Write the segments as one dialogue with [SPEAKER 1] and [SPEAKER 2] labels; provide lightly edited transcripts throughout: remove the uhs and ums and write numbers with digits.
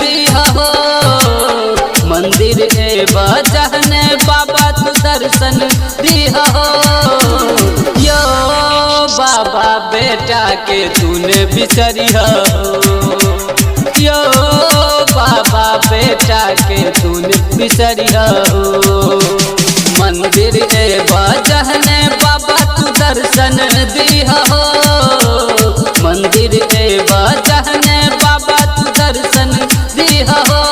[SPEAKER 1] दिया हो। मंदिर बजहने बाबा तू दर्शन दिया हो। यो बाबा बेटा के तूने बिसरिया हो। यो बाबा बेटा के तूने बिसरिया हो। मंदिर बजहने बाबा तू दर्शन दिया हो। मंदिर बजहने बाबा तू दर्शन दिया हो।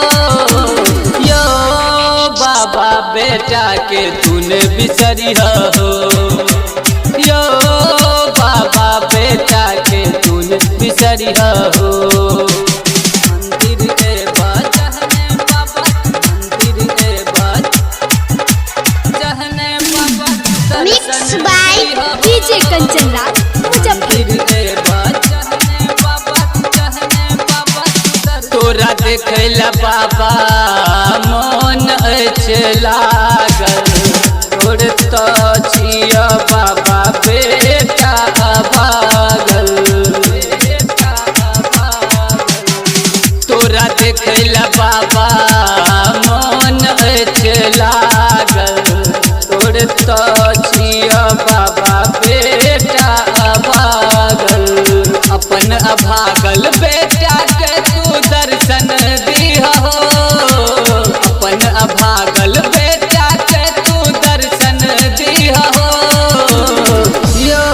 [SPEAKER 1] यो बाबा बेटा के तूने बिसरिया हो। यो बाबा बेटा के तूने बिसरिया हो।
[SPEAKER 2] Mix by DJ Kanchan Raj
[SPEAKER 1] तोरा देखला बाबा मन लागल। तोर तो छिया बाबा बेटा भागल। तोरा देखला बाबा मन लागल। तोर तो छिया बाबा बेटा भागल। अपन अभागल बेटा के तू दर्शन दिया हो। अपन अभागल बेटा के तू दर्शन दिया हो। यो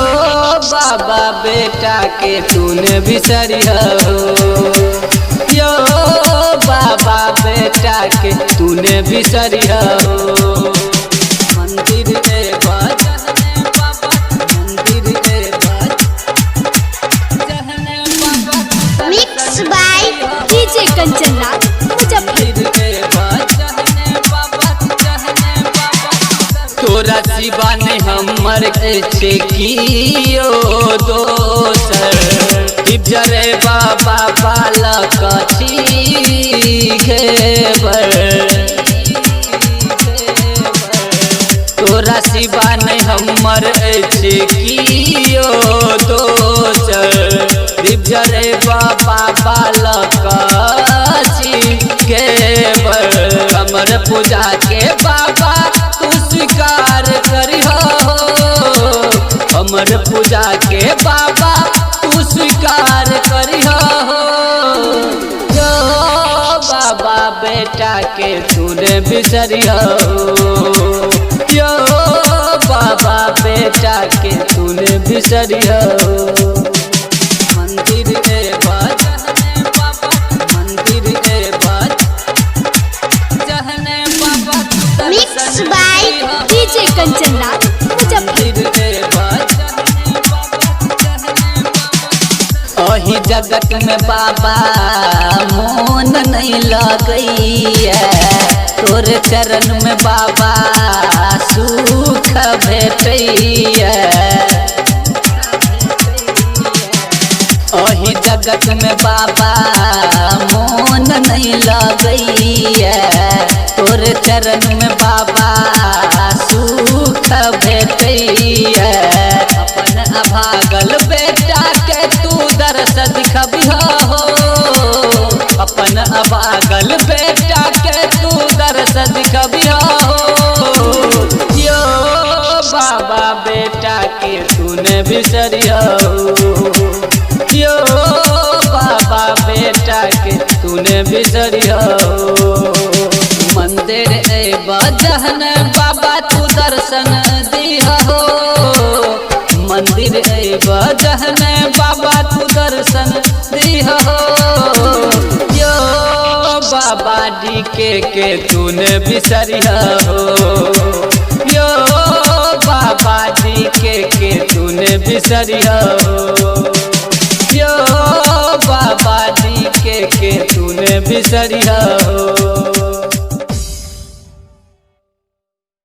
[SPEAKER 1] बाबा बेटा के तूने बिसरिया हो। यो बाबा बेटा के तूने बिसरिया हो। मंदिर बजहने बाबा मंदिर बजहने बाबा
[SPEAKER 2] mix by DJ Kanchan Raj
[SPEAKER 1] तोरा शिवा ने हमर से कियो दोसर। जरे बाबा बालक घेबर। तोरा शिवा ने हमर से कियो दोसर। जरे बाबा बालक घेबर। हमर पूजा के बाबा तू स्वीकार करिहो। हमर पूजा के बाबा तू स्वीकार करिहो। यो बाबा बेटा के तूने बिसरिया हो। यो बाबा बेटा के तूने बिसरिया हो। मंदिर बजहने बाबा मंदिर बजहने बाबा
[SPEAKER 2] mix by DJ Kanchan Raj
[SPEAKER 1] अही जगत में बाबा मोन नहीं लगैया। तोर चरण में बाबा सुख भेटैया। अही जगत में बाबा मोन नहीं लगैया। तोर चरण में बाबा सुख भेटैया। अपन अभागल बेटा के तू दर्श दिखबिहा हो। अपन अभागल बेटा के तू दर्श दिखबिहा हो। यो बाबा बेटा के तूने बिसरिया हो। यो बाबा बेटा के तूने बिसरिया हो। मंदिर बजहने बाबा तू दर्शन दिया हो। मंदिर बजहने बाबा तू दर्शन दिया हो। यो बाबा के तूने बिसरिया हो। यो बाबा के तूने बिसरिया हो। यो बाबा के तूने बिसरिया हो।